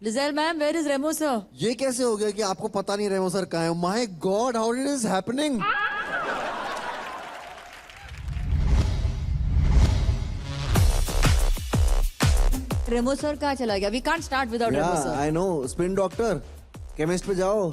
Lizelle ma'am, where is Remo sir? ये कैसे हो गया कि आपको पता नहीं रेमो सर कहाँ है? My God, how it is happening? Remo sir कहाँ चला गया? We can't start without Remo sir. I know, spin doctor, chemist पे जाओ.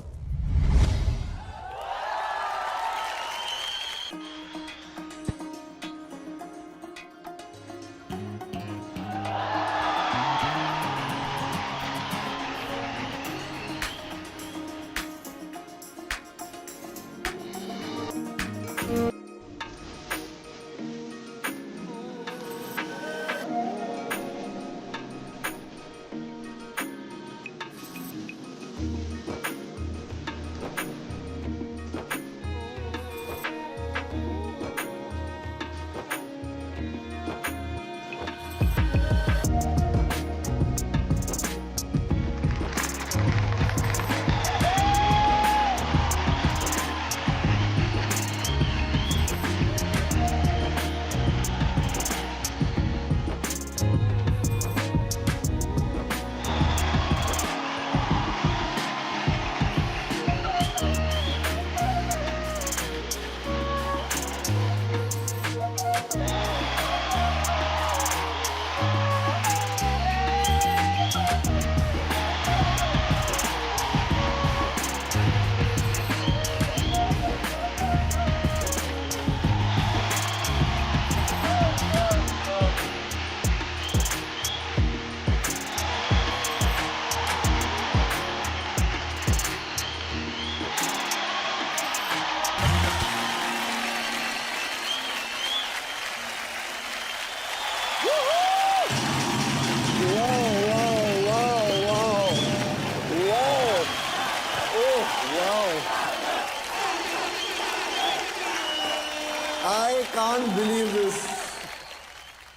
I can't believe this.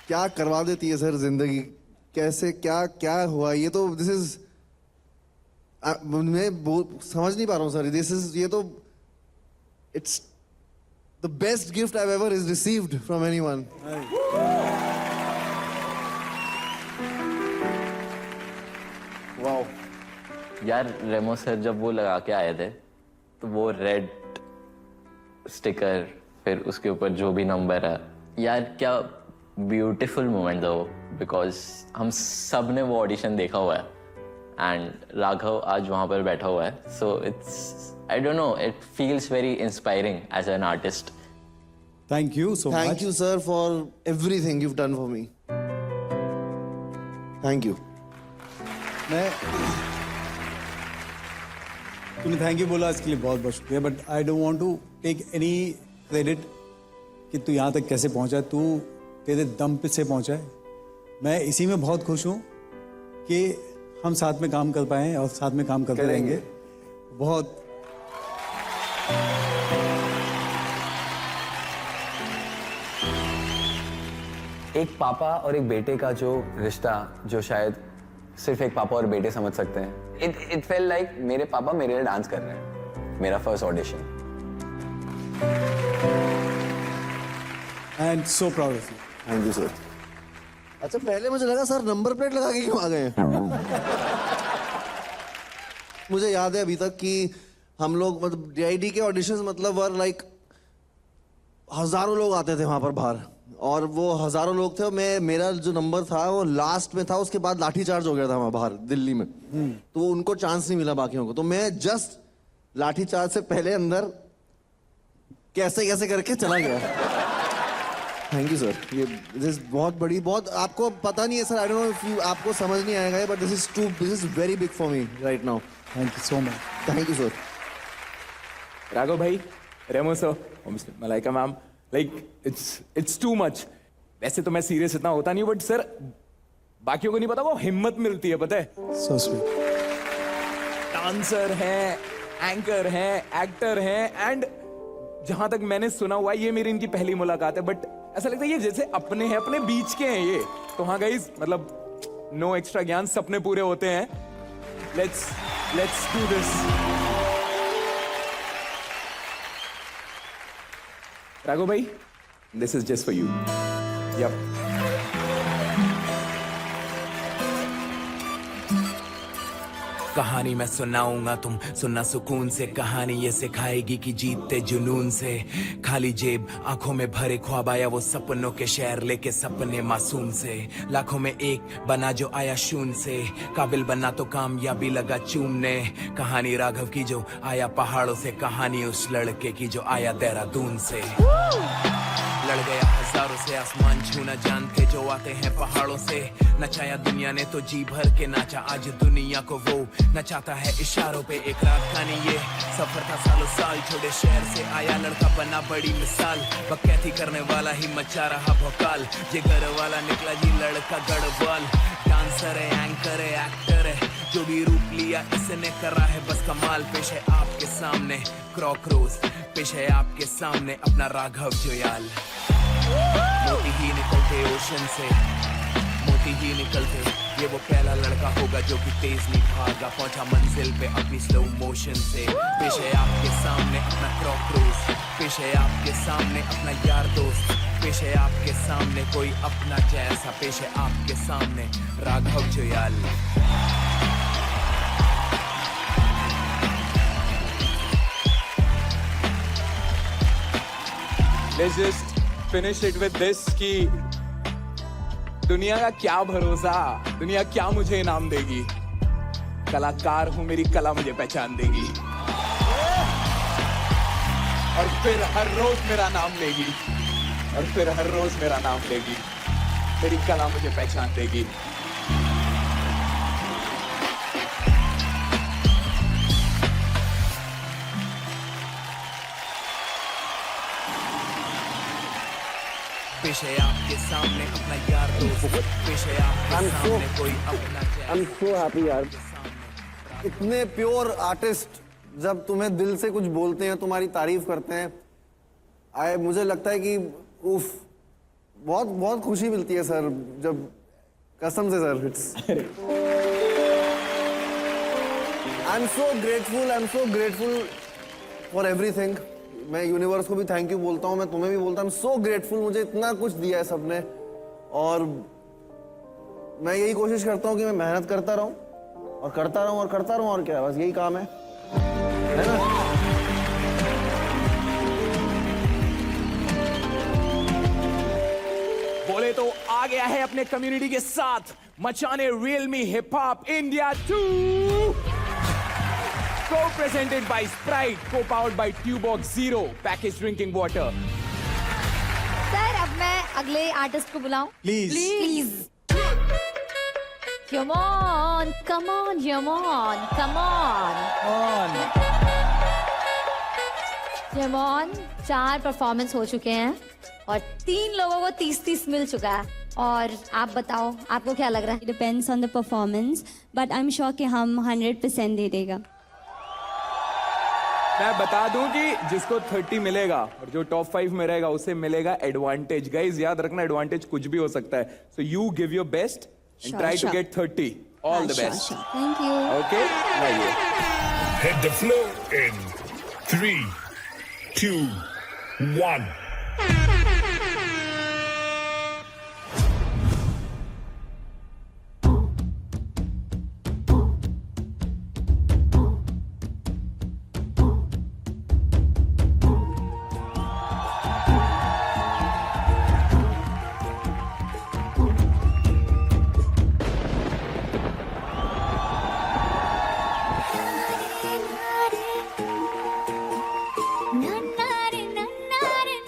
क्या करवा देती है सर जिंदगी. कैसे क्या क्या हुआ ये तो. दिस इज मैं समझ नहीं पा रहा हूँ सर. दिस इज ये तो it's the best gift I ever is received from anyone. Wow यार रेमो सर जब वो लगा के आए थे तो वो रेड स्टिकर फिर उसके ऊपर जो भी नंबर है, यार क्या ब्यूटीफुल मोमेंट था वो. बिकॉज हम सब ने वो ऑडिशन देखा हुआ है एंड राघव आज वहाँ पर बैठा हुआ है. So it's I don't know, it feels very inspiring as an artist. Thank you so much. Thank you sir for everything you done for me. Thank you. मैं तूने थैंक यू बोला इसके लिए बहुत बहुत शुक्रिया. But I don't want to take any credit कि तू यहाँ तक कैसे पहुँचा. तू तेरे दम पे से पहुँचा है. मैं इसी में बहुत खुश हूँ कि हम साथ में काम कर पाए और साथ में काम करते रहेंगे. बहुत एक पापा और एक बेटे का जो रिश्ता, जो शायद सिर्फ एक पापा और बेटे समझ सकते हैं. इट फेल लाइक मेरे पापा मेरे लिए डांस कर रहे हैं. मेरा first audition. And so proud of you. Thank you sir. अच्छा पहले मुझे लगा सर नंबर प्लेट लगा के क्यों आ गए. मुझे याद है अभी तक कि हम लोग मतलब डीआईडी के ऑडिशंस मतलब वर लाइक हजारों लोग आते थे वहां पर बाहर और वो हजारों लोग थे और मेरा जो नंबर था वो लास्ट में था. उसके बाद लाठीचार्ज हो गया था वहां बाहर दिल्ली में. तो उनको चांस नहीं मिला बाकियों को. तो मैं जस्ट लाठीचार्ज से पहले अंदर कैसे कैसे करके चला गया. Thank you sir. ये दिस बहुत बड़ी बहुत आपको पता नहीं है sir. I don't know if you आपको समझ नहीं आएगा but this is very big for me right now. Thank you so much. Thank you sir. Raghav भाई, Remo sir, Malaika ma'am, like it's too much. वैसे तो मैं सीरियस इतना होता नहीं बट सर बाकियों को नहीं पता वो हिम्मत मिलती है पता है. So sweet. डांसर हैं, एंकर हैं, एक्टर हैं एंड जहां तक मैंने सुना हुआ है ये मेरी इनकी पहली मुलाकात है बट ऐसा लगता है ये जैसे अपने हैं, अपने बीच के हैं ये. तो हाँ गाइस, मतलब नो एक्स्ट्रा ज्ञान, सपने पूरे होते हैं. Let's do this. राघव भाई, this is just for you. Yup. कहानी मैं सुनाऊंगा, तुम सुनना सुकून से। कहानी ये सिखाएगी कि जीतते जुनून से। खाली जेब आंखों में भरे ख्वाब, आया वो सपनों के शहर लेके सपने मासूम से। लाखों में एक बना जो आया शून्य से, काबिल बना तो कामयाबी लगा चूमने। कहानी राघव की जो आया पहाड़ों से, कहानी उस लड़के की जो आया देहरादून से। लड़ गया हजारों से, आसमान छूना जानते जो आते हैं पहाड़ों से। नचाया दुनिया ने तो जी भर के नाचा, आज दुनिया को वो नचाता है इशारों पे। एक रात का नहीं ये सफर था सालों साल, छोटे शहर से आया लड़का बना बड़ी मिसाल। बकैती करने वाला ही मचा रहा भोकाल, ये घर वाला निकला जी लड़का गढ़वाल। डांसर है, एंकर है, एक्टर है, जो भी रूप लिया इसने करा है बस कमाल। पेश है आपके सामने क्रॉकरोज, पेश है आपके सामने अपना राघव जुयाल। मोती ही निकलते ओशन से, मोती ही निकलते, ये वो पहला लड़का होगा जो कि तेज नहीं भागा, पहुंचा मंजिल पे अपनी स्लो मोशन से। पेश है आपके सामने अपना क्रॉकरोज, पेश है आपके सामने अपना यार दोस्त, पेश है आपके सामने कोई अपना जैसा, पेश है आपके सामने Raghav Juyal. Let's just finish it with this कि दुनिया का क्या भरोसा, दुनिया क्या मुझे इनाम देगी। कलाकार हूं, मेरी कला मुझे पहचान देगी, और फिर हर रोज मेरा नाम लेगी, और फिर हर रोज मेरा नाम लेगी। मेरी कला मुझे पहचान देगी। पेश है आपके सामने अपना यार दोस्त, पेश है आपके सामने कोई अपना जैसा। I'm so happy यार, इतने प्योर आर्टिस्ट जब तुम्हें दिल से कुछ बोलते हैं, तुम्हारी तारीफ करते हैं, मुझे लगता है कि उफ, बहुत बहुत खुशी मिलती है सर, जब कसम से sir. It's I am so grateful for everything. मैं यूनिवर्स को भी थैंक यू बोलता हूँ, मैं तुम्हें भी बोलता हूँ, सो ग्रेटफुल। मुझे इतना कुछ दिया है सबने, और मैं यही कोशिश करता हूँ कि मैं मेहनत करता रहूँ और करता रहूँ और करता रहूँ, और क्या, बस यही काम है ना। बोले तो आ गया है अपने कम्युनिटी के साथ मचाने real me hip hop India 2, co-presented by Sprite, co-powered by Tuborg Zero packaged drinking water. Sir अब मैं अगले आर्टिस्ट को बुलाऊं? Please. Please. Come on, come on, come on, come on. Come on. 4 performance हो चुके हैं और 3 लोगों को 30-30 मिल चुका है, और आप बताओ आपको क्या लग रहा है? Depends on the performance, but I am sure कि हम 100% दे देगा। मैं बता दूं कि जिसको 30 मिलेगा और जो टॉप 5 में रहेगा उसे मिलेगा एडवांटेज। गाइस याद रखना, एडवांटेज कुछ भी हो सकता है, so you give your best and try to get 30। All the best. Thank you. Okay, लाइए। Hit the floor in 3, 2, 1.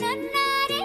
नन्ना रे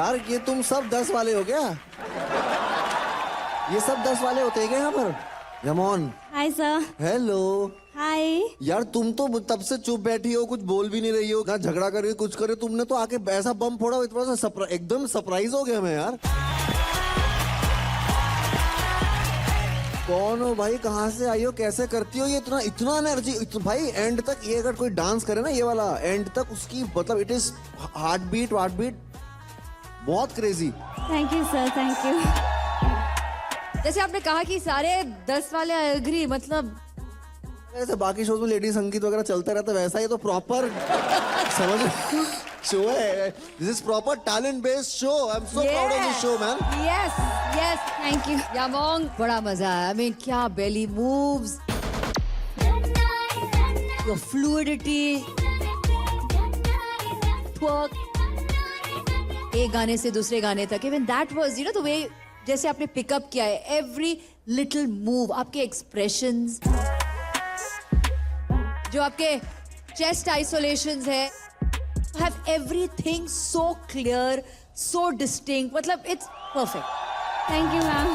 यार ये तुम सब 10 वाले हो क्या? ये सब 10 वाले होते हैं क्या यहाँ पर? यमोन, Hi, sir. हेलो। Hi. यार तुम तो तब से चुप बैठी हो, कुछ बोल भी नहीं रही हो, ना झगड़ा कर रही हो, कुछ कर रही हो। तुमने तो आके ऐसा बम फोड़ा, इतना सा एकदम सरप्राइज हो गया मैं यार। कौन हो भाई, कहाँ से आई हो, कैसे करती हो ये इतना इतना एनर्जी? भाई एंड तक ये अगर कोई डांस करे ना, ये वाला एंड तक उसकी मतलब इट इज हार्ट बीट बहुत crazy. Thank you, sir. Thank you. जैसे आपने कहा कि सारे 10 वाले एग्री, मतलब ऐसे बाकी शोज में लेडी संगीत वगैरह चलता रहता है, वैसा ही तो प्रॉपर समझ शो है। This is proper talent based show. I am so proud of this show man. Yes yes, Thank you. यामोंग, बड़ा मजा आया। आई मीन क्या बेली मूव्स, योर फ्लूइडिटी, ट्वर्क, एक गाने से दूसरे गाने तक, even that was you know the way जैसे आपने पिकअप किया है, एवरी लिटिल मूव, आपके एक्सप्रेशंस, जो आपके चेस्ट आइसोलेशंस है, have everything so clear, so distinct, मतलब it's perfect. Thank you, ma'am.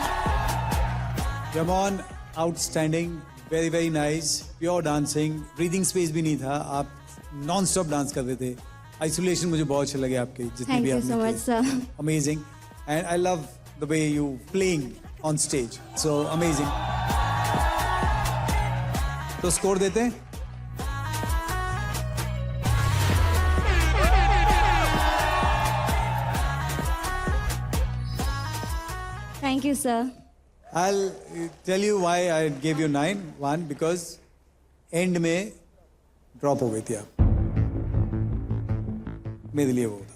Yamon, outstanding, very very nice, pure dancing, breathing space भी नहीं था, आप नॉन स्टॉप डांस कर रहे थे। आइसोलेशन मुझे बहुत अच्छे लगे आपके, जितने Thank भी you आपने so much, sir. Amazing, and I love the way you playing on stage, so amazing. तो स्कोर देते हैं। Thank you, sir. I'll tell you why I gave you 9. One, because end में drop हो गई थी आप, मेरे लिए वो था।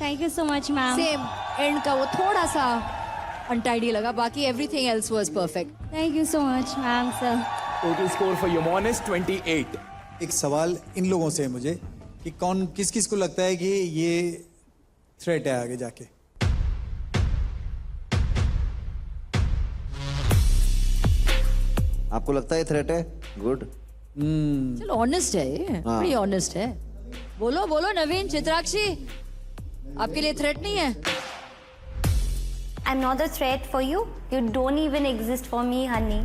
Thank you so much, ma'am. Same, end का वो थोड़ा सा अनटाइडी लगा, बाकी everything else was perfect. Thank you so much, ma'am, sir. Total score for Yamon is 28। एक सवाल इन लोगों से है मुझे कि कौन किस किस को लगता है कि ये थ्रेट है आगे जाके। आपको लगता है थ्रेट है? गुड। चलो ऑनेस्ट है ये, बड़ी ऑनेस्ट है। बोलो बोलो नवीन, चित्राक्षी, आपके लिए थ्रेट नहीं है? I'm not a threat for you. You don't even exist for me, honey.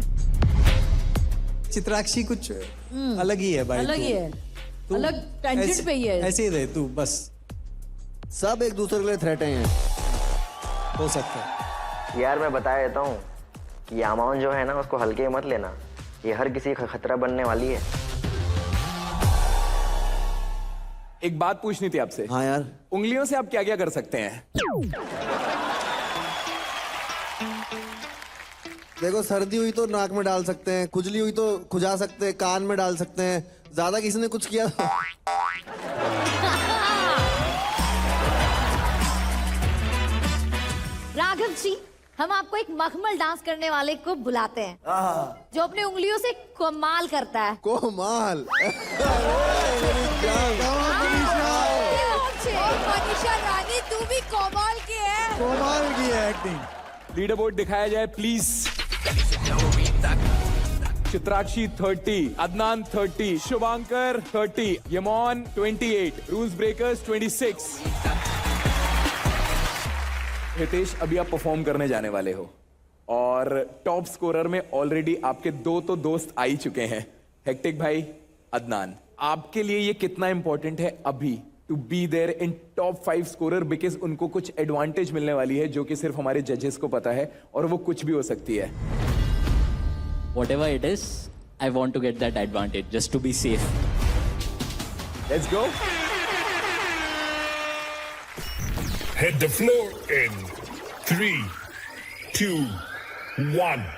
Chitrakshi कुछ अलग ही है भाई, अलग ही है, तू अलग टेंजेंट पे ही है। ऐसे ही रहे तू, बस सब एक दूसरे के लिए थ्रेट हैं। हो सकता है। यार मैं बता देता हूँ कि यामाउन जो है ना, उसको हल्के मत लेना, ये हर किसी का खतरा बनने वाली है। एक बात पूछनी थी आपसे। हाँ यार, उंगलियों से आप क्या क्या कर सकते हैं? देखो सर्दी हुई तो नाक में डाल सकते हैं, खुजली हुई तो खुजा सकते हैं, कान में डाल सकते हैं। ज्यादा किसी ने कुछ किया तो राघव जी, हम आपको एक मखमल डांस करने वाले को बुलाते हैं, जो अपने उंगलियों से कमाल करता है। कोमाल। मनीषा रानी, तू भी कमाल की है। कमाल की है एक्टिंग। लीडर बोर्ड दिखाया जाए please. Chitrakshi 30, Adnan 30, Shubhankar 30, Yamon 28, rules breakers 26। Hitesh, अभी आप परफॉर्म करने जाने वाले हो और टॉप स्कोरर में ऑलरेडी आपके दो तो दोस्त आ ही चुके हैं, हेक्टिक भाई, अदनान। आपके लिए ये कितना इंपॉर्टेंट है अभी to be there in top 5 scorer, because उनको कुछ एडवांटेज मिलने वाली है जो कि सिर्फ हमारे जजेस को पता है, और वो कुछ भी हो सकती है। Whatever it is, I want to get that advantage just to be safe. Let's go. Hit the floor in 3, 2, 1.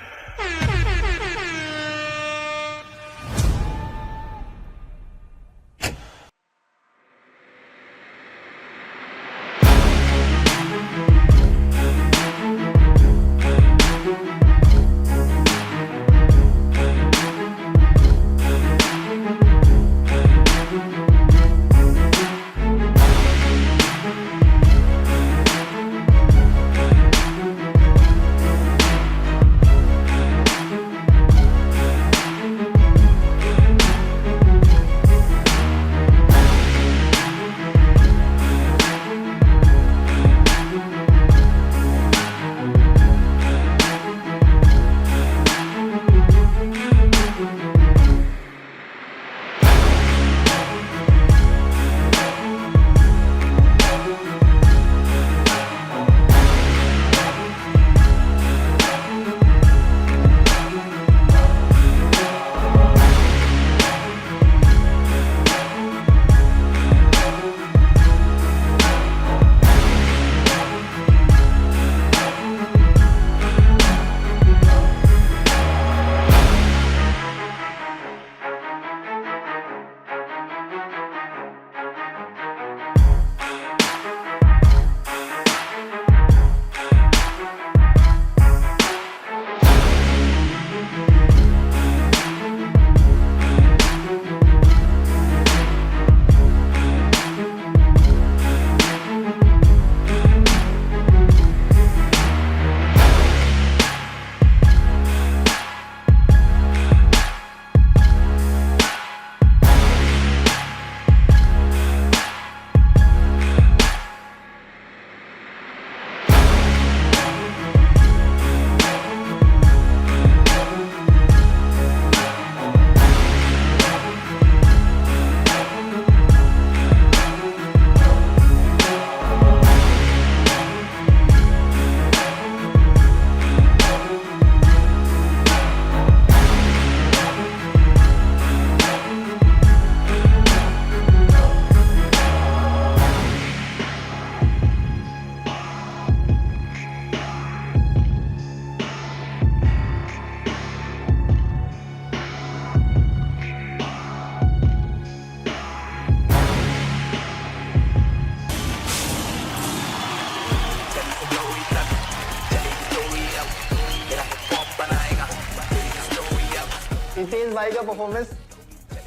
Hitesh भाई का परफॉर्मेंस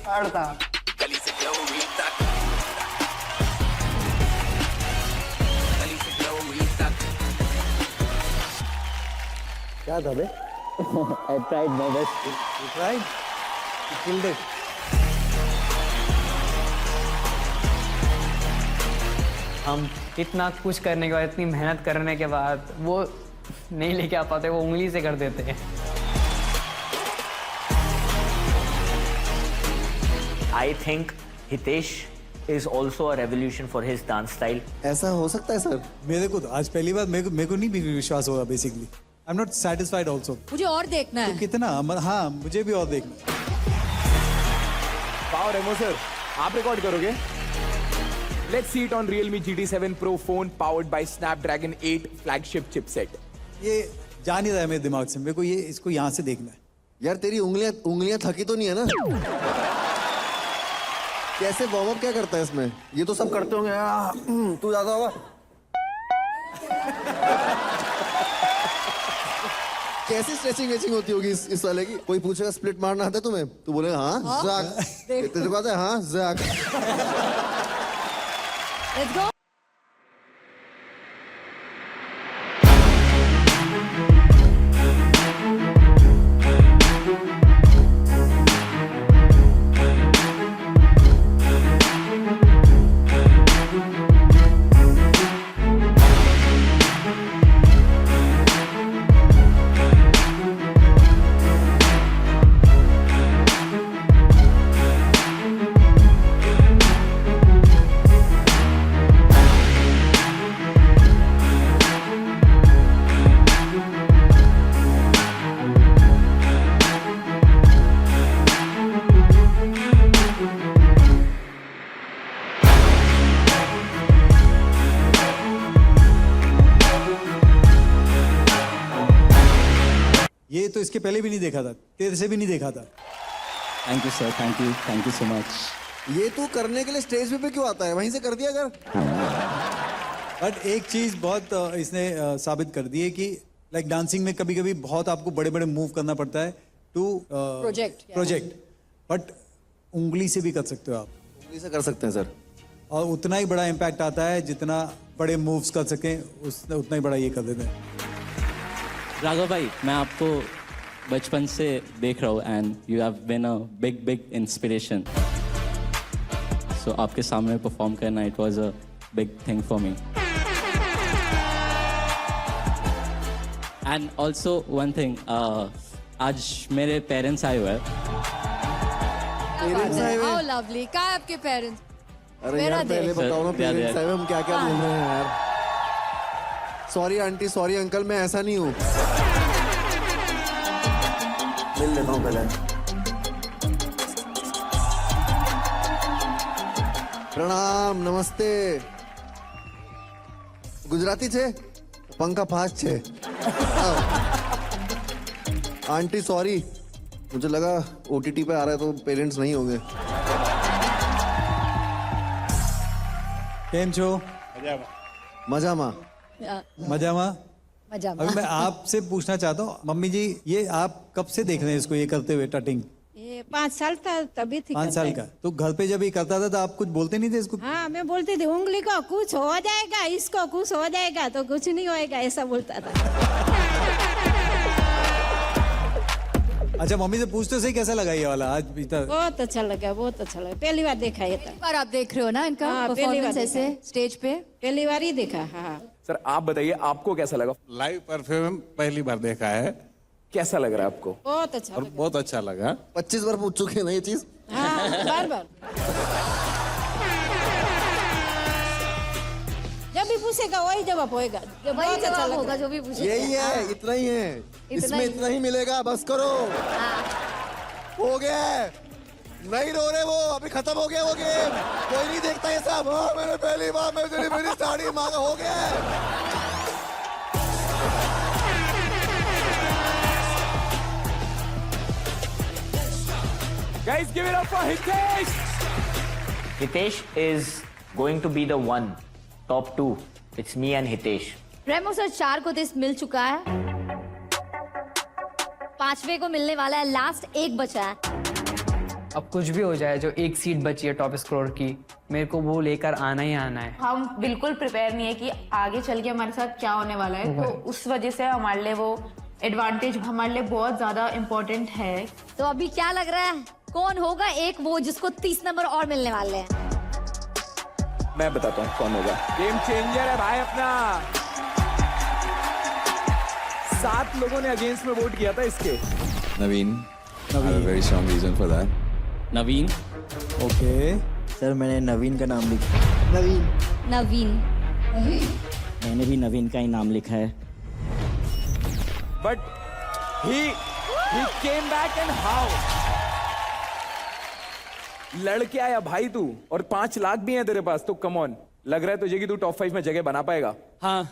हार्ड था। क्या था बे? I tried my best. Right? You killed it. हम इतना कुछ करने के बाद, इतनी मेहनत करने के बाद वो नहीं लेके आ पाते, वो उंगली से कर देते हैं। I think Hitesh is also a revolution for his dance style. ऐसा हो सकता है सर? मेरे को तो आज पहली बार मेरे को नहीं भी विश्वास हुआ basically. I am not satisfied also. मुझे और देखना है। कितना हाँ मुझे भी और देखना। वाओ रेमो सर, आप रिकॉर्ड करोगे? Let's see it on Realme GT7 Pro phone powered by Snapdragon 8 flagship chipset. ये जा नहीं रहा है मेरे दिमाग से, मेरे को ये इसको यहाँ से देखना है। यार तेरी उंगलियां थकी तो नहीं है ना? कैसे वार्म अप क्या करता है इसमें? ये तो सब करते होंगे। तू ज्यादा होगा। कैसी स्ट्रेचिंग वेचिंग होती होगी इस वाले की? कोई पूछेगा स्प्लिट मारना आता है तुम्हें? तू बोलेगा हाँ ज़ाक। तेरे को आता है हाँ ज़ाक। Let's go. ये तो इसके पहले भी नहीं देखा था, तेरे से भी नहीं देखा था। Thank you, sir. Thank you so much. ये तू करने के लिए स्टेज पे क्यों आता है? वहीं से कर दिया कर। बट एक चीज बहुत इसने साबित कर दी है कि लाइक डांसिंग में कभी कभी बहुत आपको बड़े बड़े मूव करना पड़ता है टू प्रोजेक्ट, बट उंगली से भी कर सकते हो आप। उंगली से कर सकते हैं सर। और उतना ही बड़ा इम्पैक्ट आता है जितना बड़े मूव्स कर सकें, उतना ही बड़ा ये कर देते हैं। राघव भाई, मैं आपको बचपन से देख रहा हूँ and you have been a big inspiration. So आपके सामने परफॉर्म करना, it was a big thing for me. And also one thing, आज मेरे पेरेंट्स आए हुए हैं। How lovely. क्या है आपके पेरेंट्स? अरे यार पहले बताओ ना पेरेंट्स आए, हम क्या क्या बोल रहे हैं यार। सॉरी आंटी, सॉरी अंकल, मैं ऐसा नहीं हूँ। मिल लेता हूँ पहले। प्रणाम, नमस्ते। गुजराती छे? पंखा फास्ट छे। आंटी सॉरी, मुझे लगा OTT पे आ रहा है तो पेरेंट्स नहीं होंगे। केम छो? मजामा। मजामा। मजामा। अभी मैं आपसे पूछना चाहता हूँ, मम्मी जी ये आप कब से देख रहे हैं इसको ये करते हुए टटिंग? ये 5 साल था तभी थी। 5 साल का। तो घर पे जब ये करता था तो आप कुछ बोलते नहीं थे इसको? हाँ मैं बोलती थी उंगली को कुछ हो जाएगा, इसको कुछ हो जाएगा, तो कुछ नहीं होएगा, ऐसा बोलता था। अच्छा मम्मी से पूछते सही कैसा लगा ये वाला आज भी तक? बहुत अच्छा लगा, बहुत अच्छा लगा। पहली बार देखा ये था। बार आप देख रहे हो ना इनका हाँ, पहली परफॉर्मेंस बार ऐसे स्टेज पे? पहली बार ही देखा। हाँ सर आप बताइए आपको कैसा लगा? लाइव परफॉर्मेंस पहली बार देखा है। कैसा लग रहा है आपको? बहुत अच्छा और लगा। बहुत अच्छा लगा। 25 बार पूछ चुके हैं ना ये चीज। हाँ बार बार जब भी पूछेगा वही जवाब होएगा। जब वही बहुत अच्छा जवाब लगा। होगा जो भी पूछेगा। यही है, इतना ही है, इसमें ही। इतना ही मिलेगा, बस करो। हो गया, नहीं रो रहे वो, अभी खत्म हो गया वो गेम, कोई नहीं देखता ये सब। हाँ मैंने पहली बार मेरी साड़ी मांगा, हो गया। Guys, give it up for Hitesh. Hitesh is going to be the one, top 2. It's me and Hitesh. Remo sir 4 को दिस मिल चुका है। 5वें को मिलने वाला है, लास्ट एक बचा है। अब कुछ भी हो जाए, जो एक सीट बची है टॉप स्कोर की, मेरे को वो लेकर आना ही आना है। हम बिल्कुल प्रिपेयर नहीं है कि आगे चल के हमारे साथ क्या होने वाला है, तो उस वजह से हमारे लिए वो एडवांटेज हमारे लिए बहुत ज्यादा इम्पोर्टेंट है। तो अभी क्या लग रहा है, कौन होगा एक वो जिसको 30 नंबर और मिलने वाले हैं? मैं बताता हूँ कौन होगा। गेम चेंजर है भाई अपना। 7 लोगों ने अगेंस्ट में वोट किया था इसके। Naveen, very strong reason for that. Naveen, okay. Sir मैंने नवीन का नाम लिखा। नवीन। मैंने भी नवीन का ही नाम लिखा है। But he came back and how? लड़ के आया भाई तू, और 5 लाख भी है तेरे पास, तो कम ऑन, लग रहा है तुझे कि तू टॉप 5 में जगह बना पाएगा? हाँ,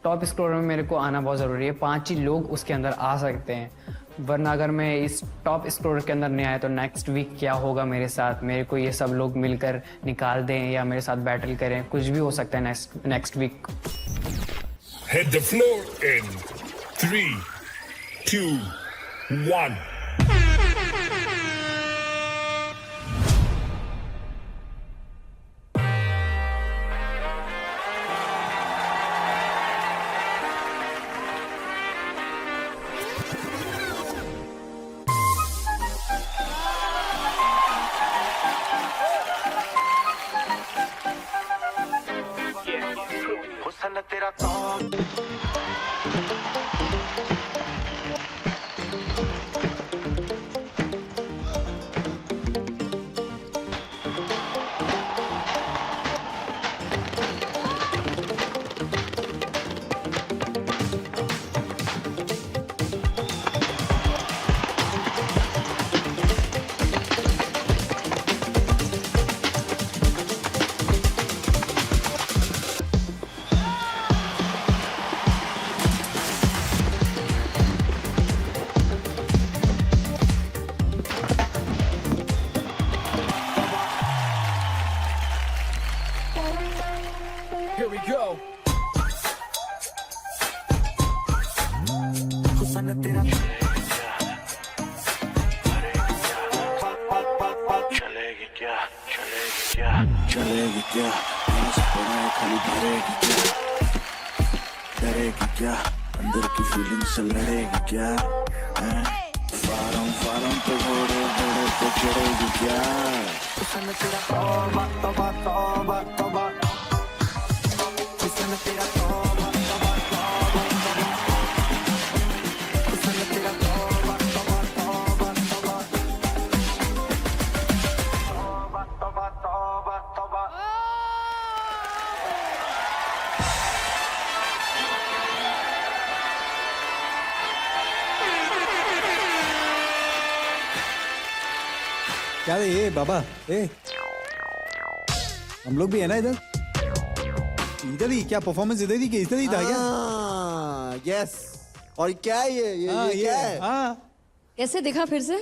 टॉप स्कोर में मेरे को आना बहुत ज़रूरी है। 5 ही लोग उसके अंदर आ सकते हैं, वरना अगर मैं इस टॉप स्कोर के अंदर नहीं आया तो नेक्स्ट वीक क्या होगा मेरे साथ। मेरे को ये सब लोग मिलकर निकाल दें या मेरे साथ बैटल करें, कुछ भी हो सकता है next week. Hit the floor in 3, 2, 1. Here we go. चलेगी क्या? खाली भरेगी क्या? डरेगी क्या? अंदर की फीलिंग से लड़ेगी क्या? फारम पे घोड़े पे चढ़ेगी क्या? क्या रे ये बाबा, हम लोग भी है ना इधर ही? क्या परफॉर्मेंस इधर ही था क्या? यस। और क्या है ये क्या है? कैसे दिखा फिर से?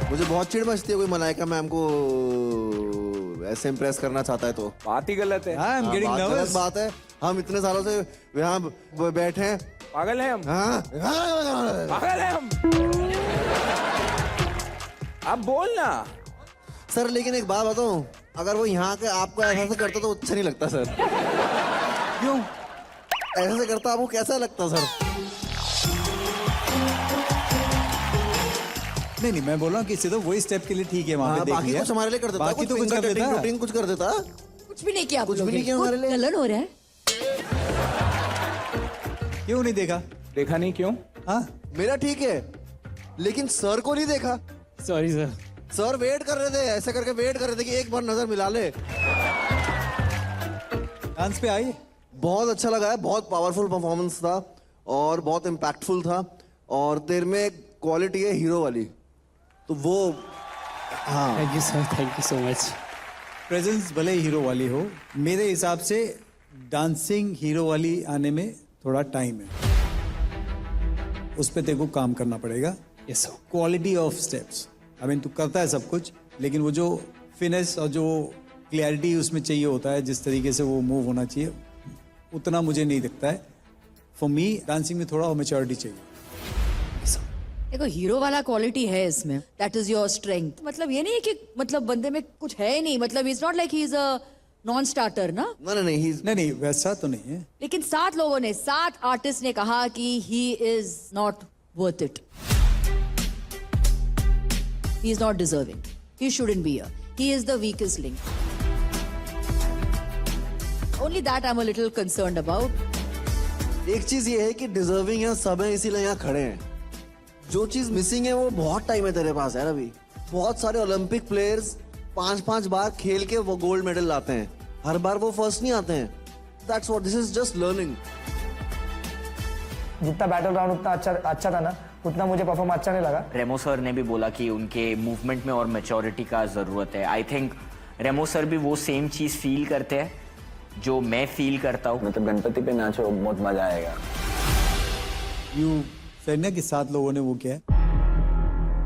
मुझे बहुत चिढ़ मचती है कोई मलाइका मैम को ऐसे इम्प्रेस करना चाहता है तो। बात ही गलत है। I'm getting गलत nervous. बात है। हम इतने सालों से यहाँ बैठे हैं। पागल है हम। हाँ पागल है हम। अब बोल ना सर। लेकिन एक बात बताऊं, अगर वो यहाँ के आपको ऐसा करता तो अच्छा नहीं लगता सर। क्यों ऐसे से करता आपको कैसा लगता सर? नहीं, मैं बोल रहा हूँ कि सिर्फ वही स्टेप के लिए ठीक है वहाँ पे देख बाकी लिया। कुछ हमारे लिए कर देता। बाकी तो कुछ कर देता। कुछ कर देता। कुछ भी नहीं किया। कुछ भी नहीं किया हमारे लिए। जलन हो रहा है। क्यों नहीं देखा? देखा नहीं क्यों? हाँ मेरा ठीक है, लेकिन सर को नहीं देखा। Sorry sir. सर वेट कर रहे थे, ऐसे करके वेट कर रहे थे कि एक बार नजर मिला ले। डांस पे आई, बहुत अच्छा लगा है। बहुत पावरफुल परफॉर्मेंस था और बहुत इम्पैक्टफुल था, और तेरे में क्वालिटी है हीरो वाली, तो वो हाँ। Thank you sir, thank you so much. Presence भले हीरो वाली हो, मेरे हिसाब से डांसिंग हीरो वाली आने में थोड़ा टाइम है, उस पे तेरे को काम करना पड़ेगा। Yes sir. Quality of steps, I mean तू करता है सब कुछ, लेकिन वो जो फिनेस और जो क्लैरिटी उसमें चाहिए होता है, जिस तरीके से वो मूव होना चाहिए, उतना मुझे नहीं दिखता है. फॉर मी डांसिंग में थोड़ा मेच्योरिटी चाहिए. देखो हीरो वाला क्वालिटी है इसमें, दैट इज योर स्ट्रेंथ. मतलब ये नहीं है कि मतलब बंदे में कुछ है ही नहीं, मतलब it's not like he is a non starter ना. नहीं वैसा तो नहीं है. लेकिन 7 लोगों ने, 7 आर्टिस्ट ने कहा कि he is not worth it, he is not deserving, he shouldn't be here, he is the weakest link. Only that I am a little concerned about. एक चीज ये है कि डिजर्विंग है सब है, इसीलिए यहाँ खड़े हैं. जो चीज मिसिंग है वो बहुत टाइम है तेरे पास यार. अभी बहुत सारे ओलंपिक प्लेयर्स 5-5 बार खेल के वो गोल्ड मेडल लाते हैं, हर बार वो फर्स्ट नहीं आते हैं. That's what this is just learning. जितना बैटल ग्राउंड उतना अच्छा था ना, उतना मुझे परफॉर्म अच्छा नहीं लगा. रेमो सर ने भी बोला कि उनके मूवमेंट में और मैच्योरिटी का ज़रूरत है. आई थिंक रेमो सर भी वो सेम चीज़ फील करते हैं जो मैं फील करता हूँ. मतलब गणपति पे नाचो, बहुत मजा आएगा. यू सेड ना कि 7 लोगों ने वो किया है.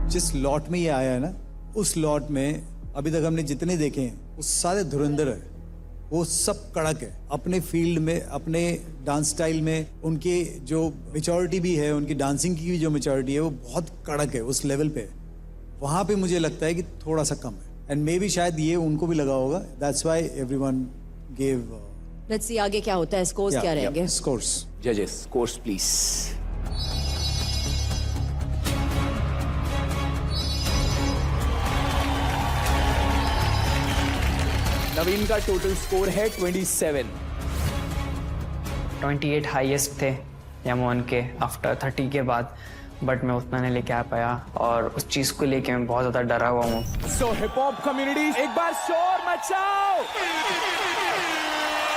जिस लॉट में ये आया है ना, उस लॉट में अभी तक हमने जितने देखे हैं वो सारे धुरंधर है. वो सब कड़क है अपने फील्ड में, अपने डांस स्टाइल में. उनके जो मेच्योरिटी भी है, उनकी डांसिंग की भी जो मेच्योरिटी है वो बहुत कड़क है उस लेवल पे. वहाँ पे मुझे लगता है कि थोड़ा सा कम है. एंड मे बी शायद ये उनको भी लगा होगा. That's why everyone gave. Let's see आगे क्या होता है, स्कोर्स क्या रहेंगे. स्कोर्स. जजेस स्कोर्स प्लीज. नवीन का टोटल स्कोर है 27. 28 हाईएस्ट थे यमोन के आफ्टर 30 के बाद, बट मैं उतना नहीं लेके आ पाया और उस चीज को लेके मैं बहुत ज्यादा डरा हुआ हूँ. सो हिप हॉप कम्युनिटी एक बार शोर मचाओ,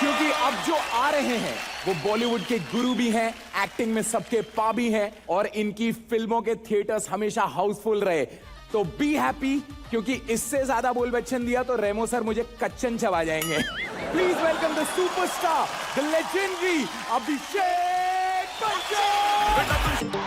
क्योंकि अब जो आ रहे हैं वो बॉलीवुड के गुरु भी हैं, एक्टिंग में सबके पा भी हैं और इनकी फिल्मों के थिएटर्स हमेशा हाउसफुल रहे. तो बी हैप्पी, क्योंकि इससे ज्यादा बोल बच्चन दिया तो रेमो सर मुझे कच्चन चबा जाएंगे. Please welcome the superstar, the legendary Abhishek Bachchan.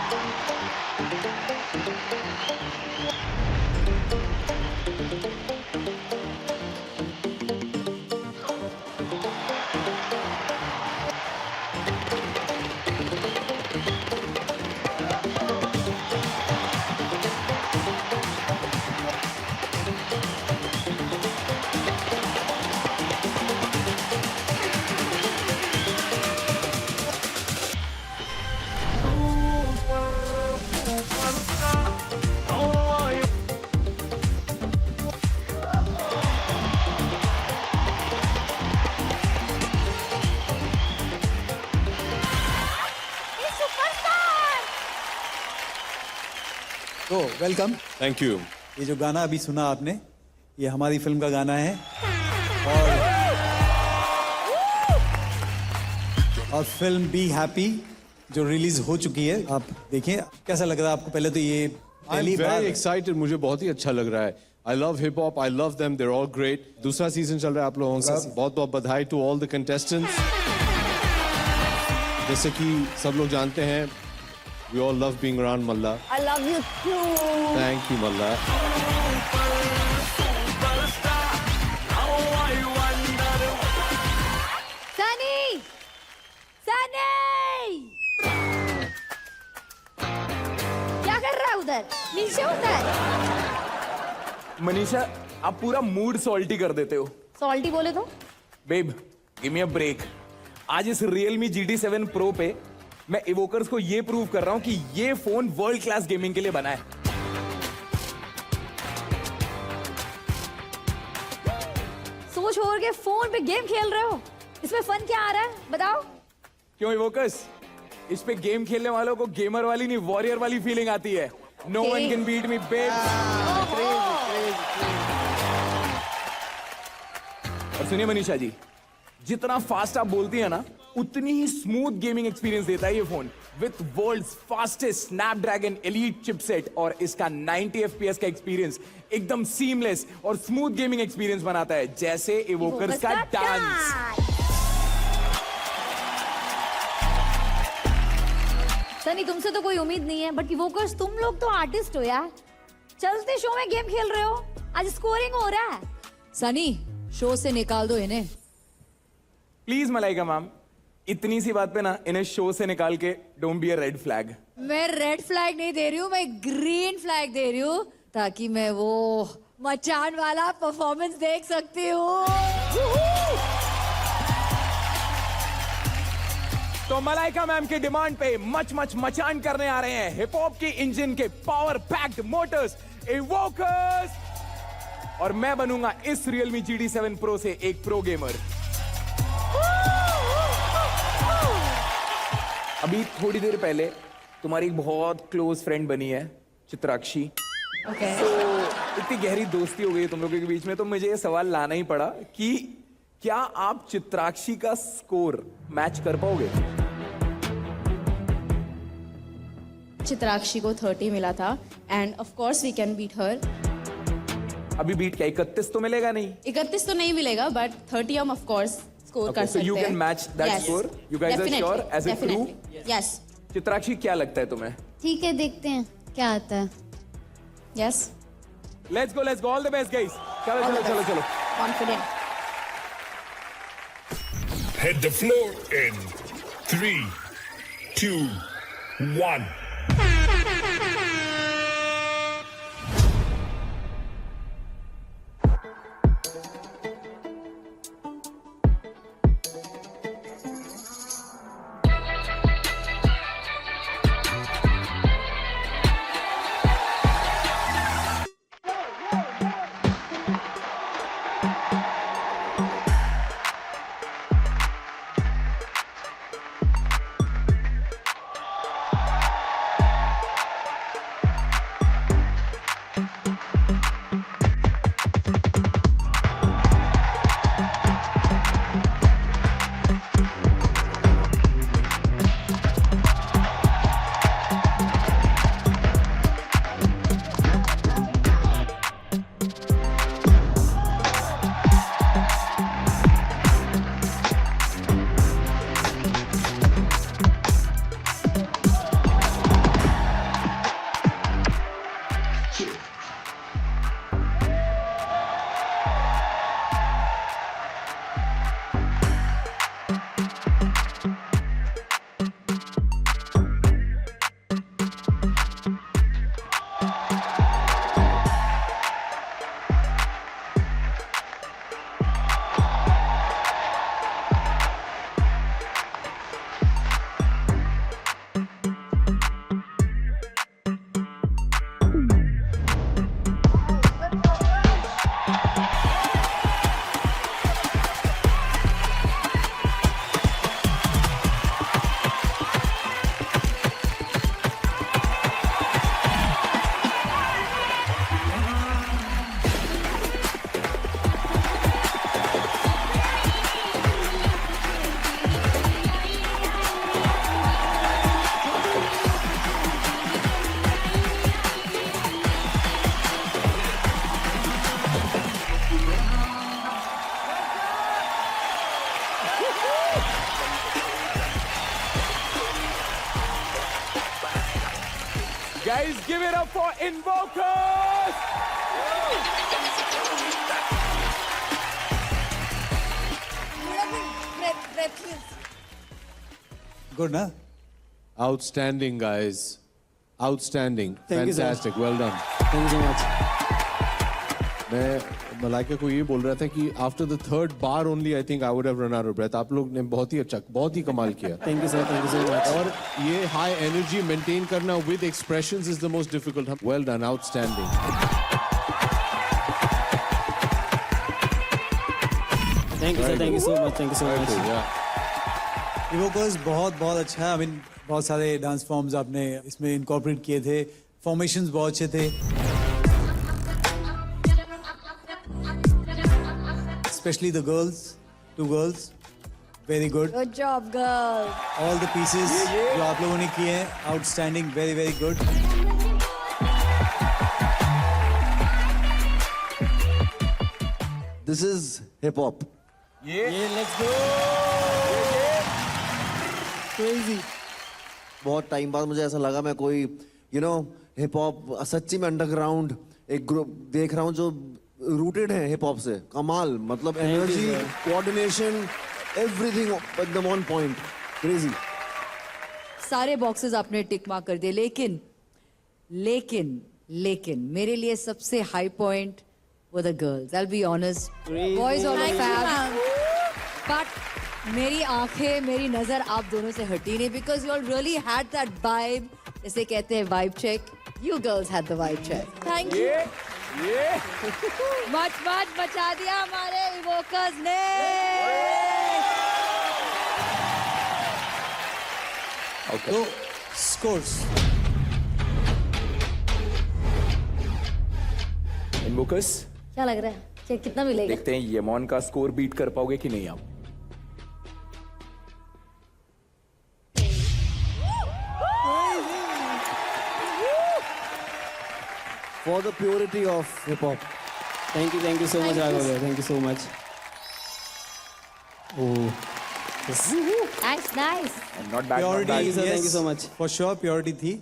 तो वेलकम. Thank you. ये जो गाना अभी सुना आपने, ये हमारी फिल्म का गाना है. और फिल्म बी हैप्पी जो रिलीज हो चुकी है, आप देखें. कैसा लग रहा है आपको? पहले तो ये पहली बार. Very excited. मुझे बहुत ही अच्छा लग रहा है. I love hip hop, I love them, they are all great. दूसरा सीजन चल रहा है आप लोगों का. बहुत बहुत बधाई टू ऑल द कंटेस्टेंट्स. जैसे कि सब लोग जानते हैं, we all love being around Malla. I love you too. Thank you, Malla. Sunny, Sunny, क्या कर रहा है उधर? नीचे उतर. मनीषा, आप पूरा मूड सॉल्टी कर देते हो. सॉल्टी बोले तो? Babe, give me a break. आज इस Realme GT7 Pro पे मैं इवोकर्स को ये प्रूव कर रहा हूं कि ये फोन वर्ल्ड क्लास गेमिंग के लिए बना है. सोच छोड़ के फोन पे गेम खेल रहे हो, इसमें फन क्या आ रहा है बताओ? क्यों इवोकर्स? इस पे गेम खेलने वालों को गेमर वाली नहीं, वॉरियर वाली फीलिंग आती है. No one can beat me babe. और सुनिए मनीषा जी, जितना फास्ट आप बोलती है ना, उतनी ही स्मूथ गेमिंग एक्सपीरियंस देता है ये फोन. With world's fastest Snapdragon Elite chipset और इसका 90 FPS का एक्सपीरियंस एकदम सीमलेस और स्मूथ गेमिंग एक्सपीरियंस बनाता है, जैसे इवोकर्स का डांस. सनी, तुमसे तो कोई उम्मीद नहीं है, बट इवोकर्स तुम लोग तो आर्टिस्ट हो यार. चलते शो में गेम खेल रहे हो, आज स्कोरिंग हो रहा है. सनी, शो से निकाल दो इन्हें. प्लीज मलाइका मैम, इतनी सी बात पे ना इन्हें शो से निकाल के don't be a red flag. मैं रेड फ्लैग नहीं दे रही हूँ, मैं ग्रीन फ्लैग दे रही हूँ ताकि मैं वो मचान वाला परफॉर्मेंस देख सकती हूँ। तो मलाइका मैम की डिमांड पे मच मचान करने आ रहे हैं हिप हॉप की इंजन के पावर पैक्ड मोटर्स इवोकर्स, और मैं बनूंगा इस Realme GT7 Pro से एक प्रो गेमर। अभी थोड़ी देर पहले तुम्हारी एक बहुत क्लोज फ्रेंड बनी है चित्राक्षी। Okay. तो इतनी गहरी दोस्ती हो गई तुम लोगों के बीच में, तो मुझे ये सवाल लाना ही पड़ा कि क्या आप चित्राक्षी का स्कोर मैच कर पाओगे? चित्राक्षी को 30 मिला था and of course we can beat her. अभी बीट क्या 31 तो मिलेगा नहीं? 31 तो नहीं मिलेगा बट 30 हम ऑफ कोर्स स्कोर कर so सकते you हैं। can match that score? You guys are sure as a crew? Yes. Chitrakshi क्या लगता है तुम्हें? ठीक है, देखते हैं क्या आता है। Yes. Let's go all the best guys। चलो। Confident. Hit the floor in 3, 2, 1. Guys, give it up for Invokers! Good, na? Outstanding, guys. Outstanding. Thank you, sir. Fantastic. Well done. Thank you so much. मैं मलाइका को ये बोल रहा था कि after the third bar only I think I would have run out of breath. आप लोग ने बहुत ही कमाल किया। Thank you, sir. Thank you so much. और ये हाई एनर्जी मेंटेन करना with expressions is the most difficult. Well done, outstanding. Thank you, sir. Thank you so much. Thank you so much. Yeah. इवोकर्स बहुत अच्छा है। I mean, बहुत सारे dance forms आपने इसमें इनकॉर्पोरेट किए थे, फॉर्मेशंस बहुत अच्छे थे, especially the girls, 2 girls, very good. Good job, girl. All the pieces जो आप लोगों ने किए हैं, outstanding, very good. This is hip hop. Yeah, let's go. Crazy. बहुत टाइम बाद मुझे ऐसा लगा मैं कोई हिप हॉप सच्ची में अंडरग्राउंड एक ग्रुप देख रहा हूँ जो रूटेड है हिप हॉप से। कमाल, मतलब एनर्जी, कोऑर्डिनेशन, everything एकदम on point, crazy. सारे बॉक्सेस आपने टिक मार्क कर दिए, लेकिन मेरे लिए सबसे high point were the girls. I'll be honest. Boys all fab. But मेरी आंखें, मेरी नजर आप दोनों से हटी नहीं, because you all really had that vibe. जैसे कहते हैं vibe check. You girls had the vibe check. Thank you. Much बचा दिया हमारे evokers ने. तो scores. इनवोकर्स, क्या लग रहा है? कितना मिलेगा? देखते हैं येमॉन का स्कोर बीट कर पाओगे कि नहीं आप। For the purity of hip hop. Thank you so much, Raghav. Thank you so much. Nice. Not bad. Purity, Thank you, sir. yes, Thank you so much. For sure purity थी,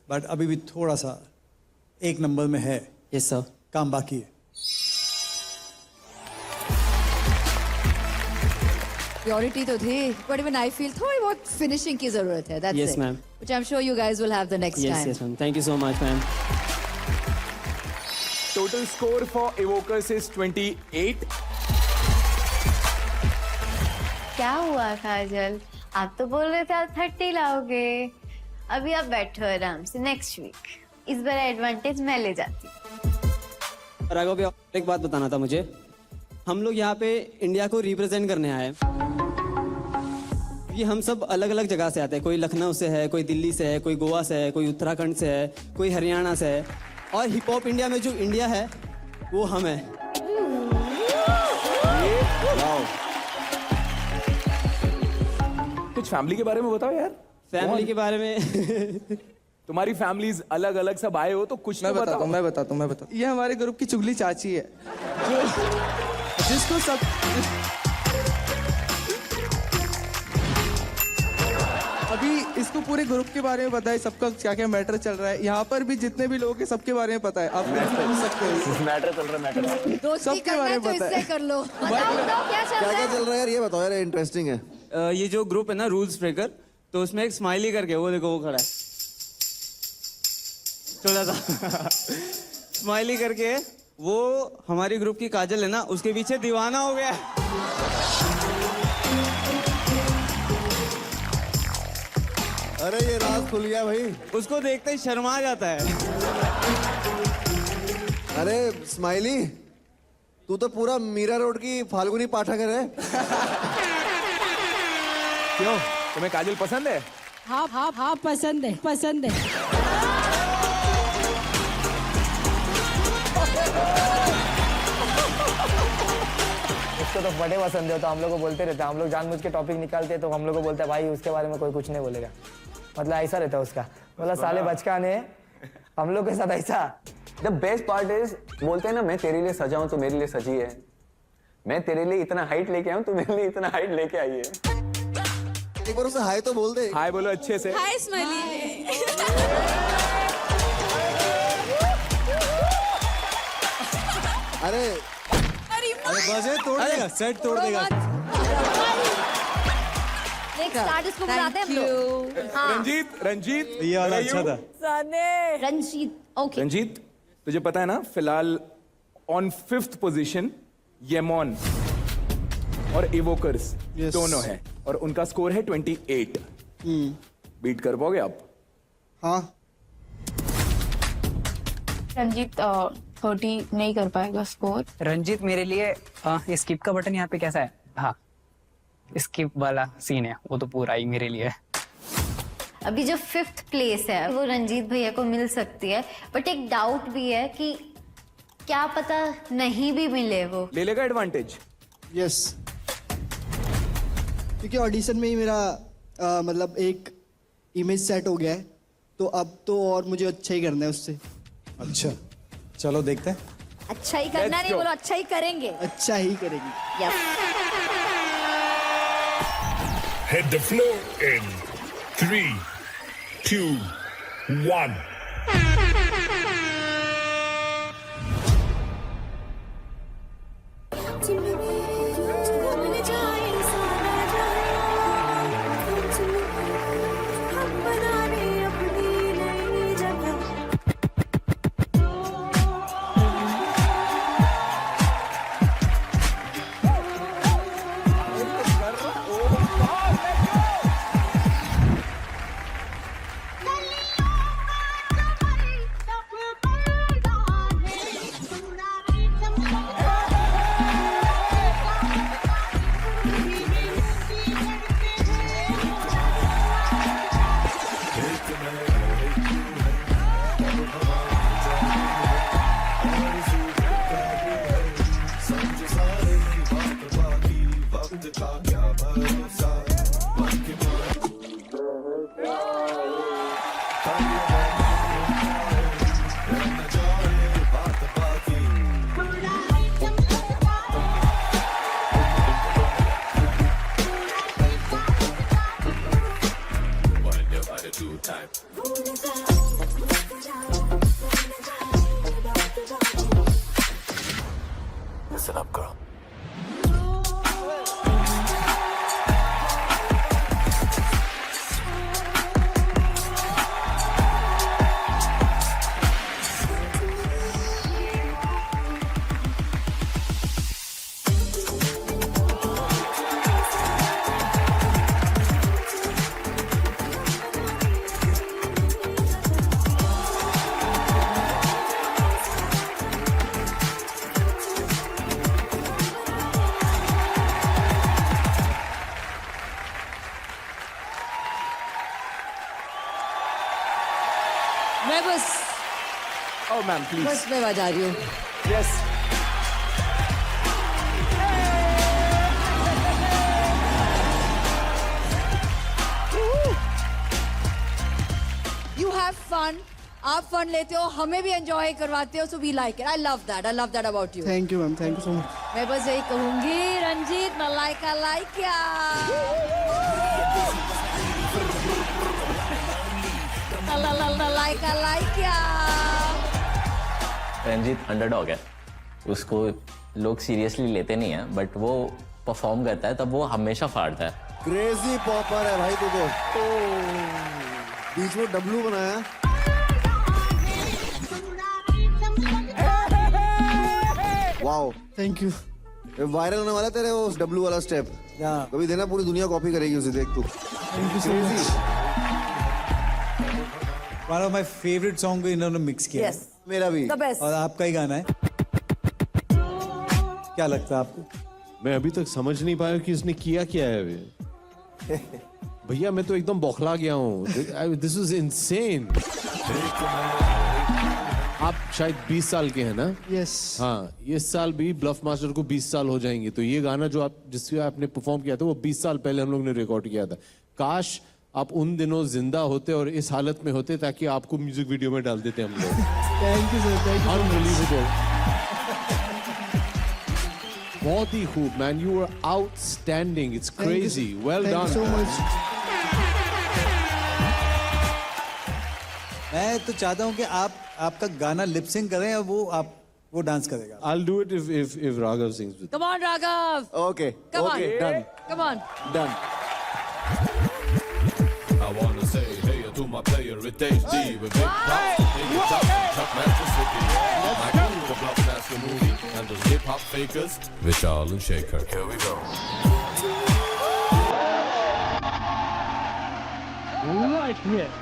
but अभी भी थोड़ा सा एक number में है, Yes, sir. काम बाकी है. Purity तो थी, but even I feel थोड़ी बहुत finishing की जरूरत है. That's Yes, it. ma'am. Which I'm sure you guys will have the next time. Yes, ma'am. Thank you so much, ma'am. Total score for evokers is 28. क्या हुआ काजल? आप तो बोल रहे थे आप 30 लाओगे. अभी आप बैठो आराम से, नेक्स्ट वीक इस बार एडवांटेज मैं ले जाती हूँ. राघव भैया, एक बात बताना था मुझे. हम लोग यहाँ पे इंडिया को रिप्रेजेंट करने आए हैं. ये हम सब अलग अलग जगह से आते हैं. कोई लखनऊ से है, कोई दिल्ली से है, कोई गोवा से है, कोई उत्तराखंड से है, कोई हरियाणा से है. और हिप हॉप इंडिया में जो इंडिया है वो हम है. कुछ फैमिली के बारे में बताओ यार. फैमिली के बारे में तुम्हारी फैमिलीज अलग अलग सब आए हो तो कुछ तो बताओ. मैं बताता हूँ. ये हमारे ग्रुप की चुगली चाची है, जिसको सब अभी इसको पूरे ग्रुप के बारे में पता है, सबका क्या क्या मैटर चल रहा है. यहाँ पर भी जितने भी लोग हैं सबके बारे में पता है. आप पूछ सकते हो. मैटर चल रहा है, मैटर. दोस्ती सबके करना बारे है में तो पता इससे है. कर लो. बताओ क्या चल क्या रहा क्या है? चल रहा है यार, ये बताओ यार, इंटरेस्टिंग है. ये जो ग्रुप है ना रूल्स ब्रेकर, तो उसमें एक स्माइली करके, वो देखो वो खड़ा है थोड़ा सा स्माइली करके, वो हमारी ग्रुप की काजल है ना, उसके पीछे दीवाना हो गया है. अरे ये राज खुल गया भाई. उसको देखते ही शर्मा जाता है. अरे स्माइली, तू तो पूरा मीरा रोड की फाल्गुनी पाठक है. क्यों, तुम्हें काजल पसंद है? हाँ पसंद है. उसको तो बड़े पसंद है, तो हम लोग को बोलते रहते हैं. हम लोग जानबूझ के टॉपिक निकालते हैं तो हम लोग को बोलते हैं भाई उसके बारे में कोई कुछ नहीं बोलेगा. मतलब ऐसा रहता है उसका. मतलब साले बचकाने हम लोग के साथ ऐसा. द बेस्ट पार्ट इज, बोलते हैं ना मैं तेरे लिए सजा हूं तो मेरे लिए सजी है. मैं तेरे लिए इतना हाइट लेके आया हूं, तू मेरे लिए इतना हाइट लेके आई है. एक बार उसे हाय तो बोल दे. हाय बोलो अच्छे से. हाय स्माइली. अरे बस ये तोड़ देगा, सेट तोड़ देगा. नेक्स्ट आर्टिस्ट को बुलाते हैं हम लोग. रंजीत, ये वाला अच्छा था. रंजीत. ओके. रंजीत, तुझे पता है ना फिलहाल ऑन 5th पोजीशन येमॉन और इवोकर्स दोनों है और उनका स्कोर है 28. बीट कर पाओगे आप? हाँ. रंजीत 30 नहीं कर पाएगा स्कोर. रंजीत मेरे लिए ये स्किप का बटन यहाँ पे कैसा है? हाँ, स्किप वाला सीन है, वो तो पूरा ही मेरे लिए है. अभी जो 5th प्लेस है वो रंजीत भैया को मिल सकती है, बट एक डाउट भी है कि क्या पता नहीं भी मिले. वो ले लेगा एडवांटेज. यस, क्योंकि ऑडिशन में ही मेरा मतलब एक इमेज सेट हो गया है, तो अब तो और मुझे अच्छा ही करना है उससे. अच्छा, चलो देखते हैं. अच्छा ही करना नहीं बोलो, अच्छा ही करेंगे. अच्छा ही करेगी. Yes. Hit the floor in 3, 2, 1. attitude type. Listen up, girl. मैं बस Oh, ma'am, please. बस मैं बजा रही हूँ. Yes. You have fun. आप फन लेते हो, हमें भी एंजॉय करवाते हो, so we like it. I love that. I love that about you. Thank you ma'am, thank you so much. मैं बस यही कहूंगी, रंजीत मलाइका लाइका. लाइका लाइका. रंजीत अंडरडॉग है, उसको लोग सीरियसली लेते नहीं है, बट वो परफॉर्म करता है तब वो हमेशा फाड़ता है. क्रेजी पॉपर है भाई तू तो. बीच में डब्लू बनाया. Wow, thank you. वायरल होने वाला तेरे वो डब्लू वाला स्टेप. कभी देना, पूरी दुनिया कॉपी करेगी उसे, देख तू. Thank you so much. One of my favourite song को इन्होंने मिक्स किया. Yes. मेरा भी. The best. और आपका ही गाना है. क्या लगता है आपको? मैं अभी तक समझ नहीं पाया कि इसने किया क्या है अभी. भैया मैं तो एकदम बौखला गया हूँ. This is insane. आप शायद 20 साल के हैं ना? यस. हाँ, इस साल भी ब्लफ मास्टर को 20 साल हो जाएंगे, तो ये गाना जो आप जिससे आपने परफॉर्म किया था वो 20 साल पहले हम लोग ने रिकॉर्ड किया था. काश आप उन दिनों जिंदा होते और इस हालत में होते ताकि आपको म्यूजिक वीडियो में डाल देते हम लोग. Thank you sir, thank you. Unbelievable. बहुत ही खूब man, you are outstanding. It's crazy. Well done. So much. मैं तो चाहता हूँ कि आपका गाना लिप सिंक करें और वो डांस करेगा. I'll do it if Raghav sings with. Come on, Raghav. Okay. Come Okay, on. done. Come on. Done. I wanna say hey to my player, it HD with big props. In the top Manchester City. My crew, the Bluff Master movie, and those hip hop fakers, Vishal and Shaker. Here we go. Right here.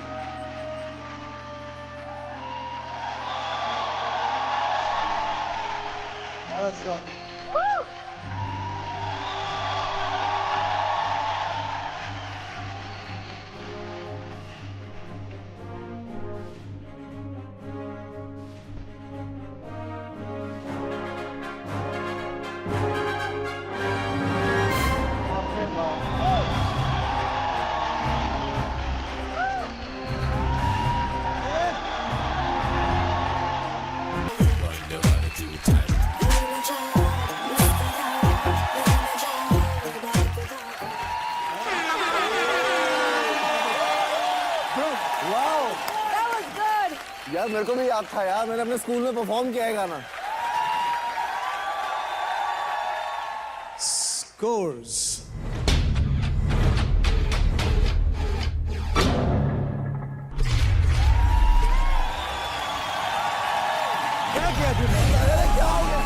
यार मेरे को भी याद था यार, मैंने अपने school में परफॉर्म किया है गाना. Scores. क्या किया तूने? अरे क्या हो गया?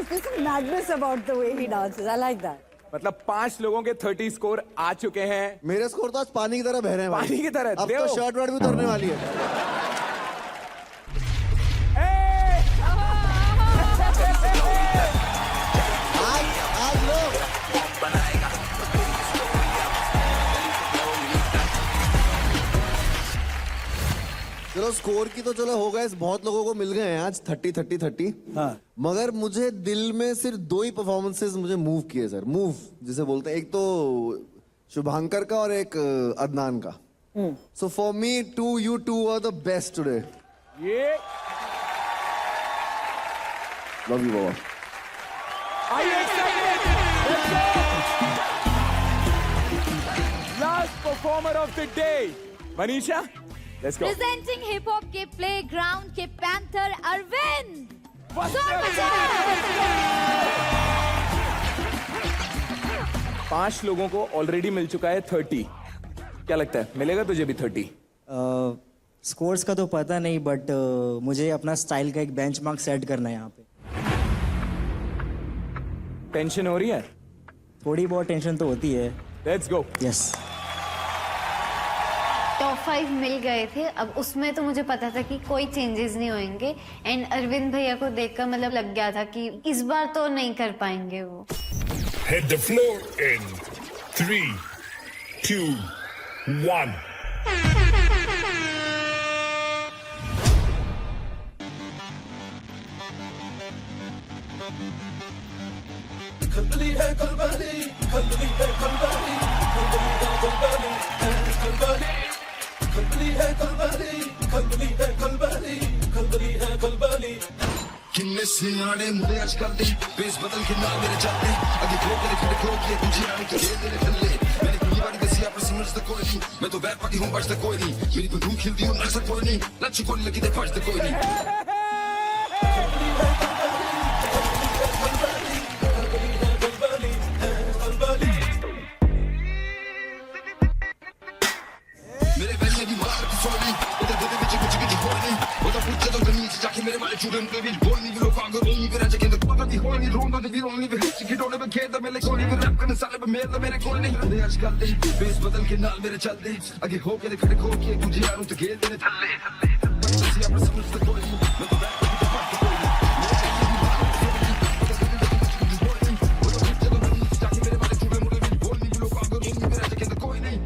There's a madness about the way he dances. I like that. मतलब 5 लोगों के 30 स्कोर आ चुके हैं. मेरे स्कोर तो आज पानी की तरह बह रहे हैं भाई. पानी की तरह. अब तो शर्ट वर्ट भी उतरने वाली है. आज लोग चलो चलो स्कोर की तो चलो हो गए, बहुत लोगों को मिल गए हैं आज 30-30-30। हाँ। मगर मुझे दिल में सिर्फ 2 ही परफॉर्मेंसेस मुझे मूव किए सर, मूव जिसे बोलते हैं, एक तो शुभांकर का और एक अदनान का। So for me you two are the best today. ये Love you, Baba. Are you excited? Let's go! Last performer of the day, Manisha. Let's go. Presenting hip hop के प्लेग्राउंड के पैंथर अरविंद। पांच लोगों को ऑलरेडी मिल चुका है 30। क्या लगता है मिलेगा तुझे भी 30? स्कोर्स का तो पता नहीं, बट मुझे अपना स्टाइल का एक बेंचमार्क सेट करना है यहाँ पे। टेंशन हो रही है? थोड़ी बहुत टेंशन तो होती है। Let's go. यस। टॉप 5 मिल गए थे, अब उसमें तो मुझे पता था कि कोई चेंजेस नहीं होंगे। एंड अरविंद भैया को देखकर मतलब लग गया था कि इस बार तो नहीं कर पाएंगे वो। Hit the floor in 3, 2, 1. किन्ने सियाने मुझे आजकल दे बेस बदल के ना मेरे जाते आगे खो के तुझे आने के तेरे थल्ले मैंने पूरी बारी दसी आप समझता कोई नहीं मैं तो बैठ पाती हूं बचता कोई नहीं मेरी तो धूम खिलती हूं नजर कोई नहीं लच्ची कोई लगी दे बचता कोई नहीं मेरे वैसे भी मार की सोनी उधर दे विच कुछ होनी उधर पूछे तो जमीन से जाके मेरे वाले चूड़न पे भी बोल नहीं लोग आगे नहीं मेरा जगह तो पता नहीं होनी रोना नहीं रोनी भी हिच की डोने में खेत मेरे कोनी में रैप करने साले पे मेरे मेरे कोई नहीं दे आजकल दे बेस बदल के नाल मेरे चल दे आगे हो के खड़े खो के तुझे यारों तो घेर देने थल्ले बस ये अपना समझता कोई नहीं मैं तो बैठ के बात कोई नहीं मेरे वाले चूड़े मुड़े भी बोल नहीं लोग आगे नहीं मेरा जगह तो कोई नहीं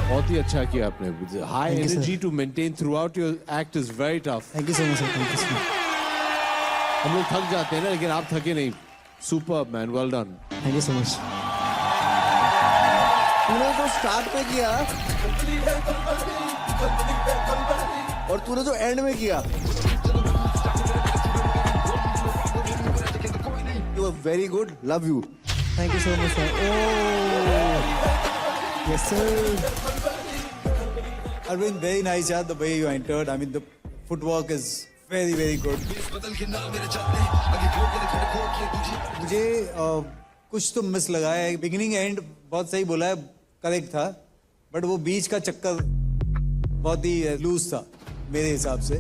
बहुत ही अच्छा किया आपने। High energy to maintain throughout your act is very tough. Thank you so much sir. Thank you so much. हम लोग थक जाते हैं ना, लेकिन आप थके नहीं। Super man, well done. Thank you so much. तूने जो स्टार्ट पे किया और तूने जो एंड में किया, you are very good, love you. Thank you so much sir. Yes sir. Arvind, very nice, yeah, the way you entered. I mean, the footwork is very, very good. मुझे कुछ तो मिस लगा है। Beginning and बहुत सही बोला है, correct था, बट वो बीच का चक्कर बहुत ही लूज था मेरे हिसाब से।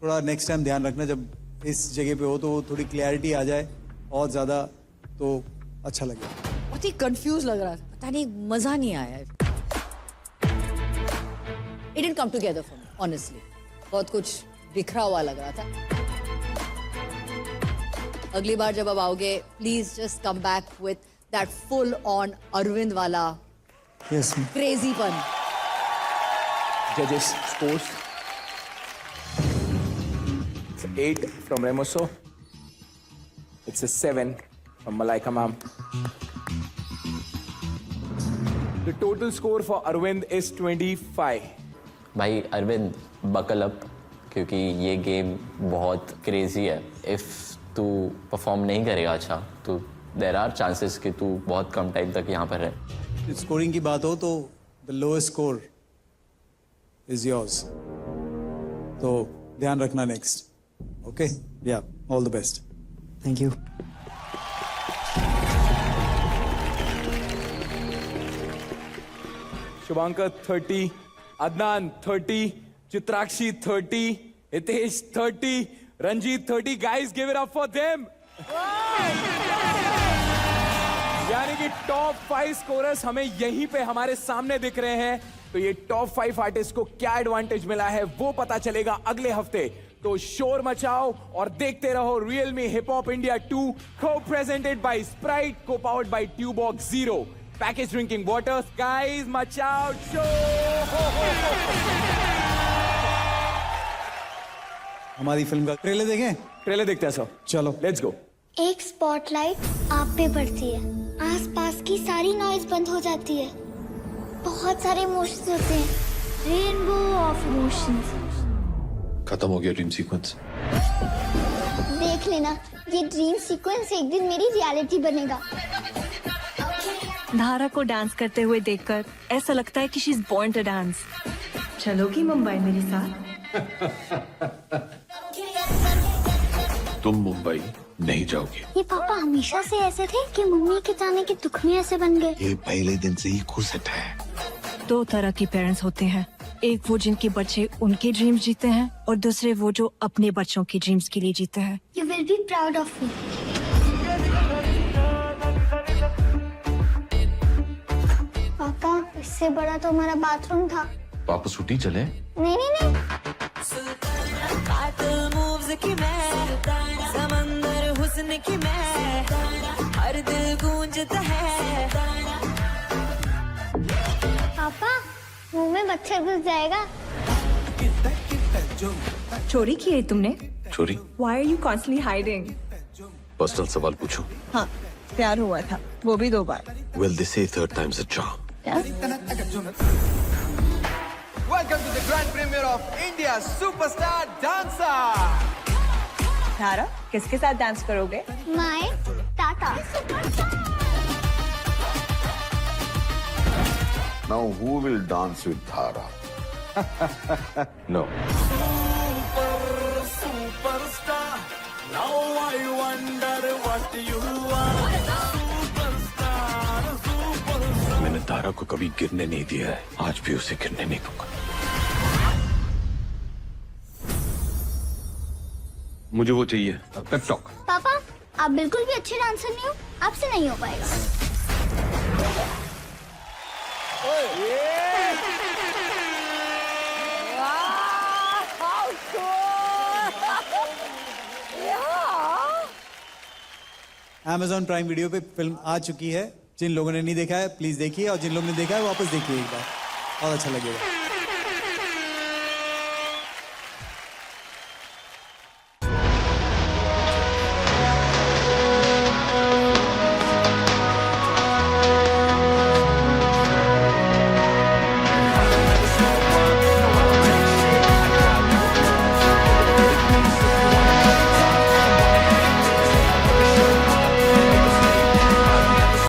थोड़ा नेक्स्ट टाइम ध्यान रखना, जब इस जगह पे हो तो थोड़ी क्लैरिटी आ जाए और ज़्यादा, तो अच्छा लगे। बहुत ही कंफ्यूज लग रहा था, पता नहीं, मजा नहीं आया। It didn't come together for me, honestly. बहुत कुछ बिखरा हुआ लग रहा था। अगली बार जब आप आओगे, please just come back with that full on Arvind वाला Yes, ma'am. crazyपन। Judges scores. It's 8 from Remoso. It's a 7 from Malaika ma'am. The total score for Arvind is 25. भाई अरविंद बकल अप, क्योंकि ये गेम बहुत क्रेजी है। If तू perform नहीं करेगा अच्छा, तो देयर आर चांसेस कि तू बहुत कम टाइम तक यहाँ पर रहे। स्कोरिंग की बात हो तो the lowest score is yours, तो ध्यान रखना next. Okay, yeah all the best. Thank you. Shubhankar 30, Adnan 30, Chitrakshi 30, Hitesh 30, Ranjeet 30. Guys, give it up for them. यानी कि टॉप 5 स्कोरर्स हमें यहीं पे हमारे सामने दिख रहे हैं। तो ये टॉप 5 आर्टिस्ट को क्या एडवांटेज मिला है वो पता चलेगा अगले हफ्ते तो शोर मचाओ और देखते रहो real me hip hop India 2 को प्रेजेंटेड बाय स्प्राइट को पावर्ड बाय ट्यूबॉक्स 0 पैकेज ड्रिंकिंग वाटर गाइस मचाओ शोर। हमारी फिल्म का ट्रेलर देखें? ट्रेलर देखते हैं सर, चलो लेट्स गो। एक स्पॉटलाइट आप पे पड़ती है, आसपास की सारी नॉइज बंद हो जाती है, बहुत सारे इमोशंस होते हैं, रेनबो ऑफ इमोशंस। खत्म हो गया ड्रीम सीक्वेंस। देख लेना, ये ड्रीम सीक्वेंस एक दिन मेरी रियलिटी बनेगा। धारा को डांस करते हुए देखकर ऐसा लगता है कि she is born to dance. चलोगी मुंबई मेरे साथ? तुम मुंबई नहीं जाओगे। ये पापा हमेशा से ऐसे थे कि मम्मी के जाने के दुख में ऐसे बन गए? ये पहले दिन से ही खुश है। दो तरह के पेरेंट्स होते हैं, एक वो जिनके बच्चे उनके ड्रीम्स जीते हैं और दूसरे वो जो अपने बच्चों के ड्रीम्स के लिए जीते हैं। You will be proud of me. पापा, इससे बड़ा तो हमारा बाथरूम था। वापस उठी चले। नहीं नहीं नहीं। समंदर हुस्न की मैं, हर दिल गूंजता है। पापा, मुंह में मच्छर घुस जाएगा। चोरी की है तुमने? चोरी? Why are you constantly hiding? Personal सवाल पूछो। हाँ, प्यार हुआ था, वो भी 2 बार। Well, they say third time's a charm. Welcome to the grand premiere of India's superstar dancer. धारा, किसके साथ डांस करोगे? My Tata. Now who will dance with Dhara? No. Superstar. Now I wonder what you are. Superstar. मैंने धारा को कभी गिरने नहीं दिया है, आज भी उसे गिरने नहीं दूंगा। मुझे वो चाहिए, पेप टॉक। पापा, आप बिल्कुल भी अच्छे डांसर नहीं हो, आपसे नहीं हो पाएगा। Amazon प्राइम वीडियो पे फिल्म आ चुकी है। जिन लोगों ने नहीं देखा है प्लीज देखिए, और जिन लोगों ने देखा है वापस देखिए एक बार, और अच्छा लगेगा।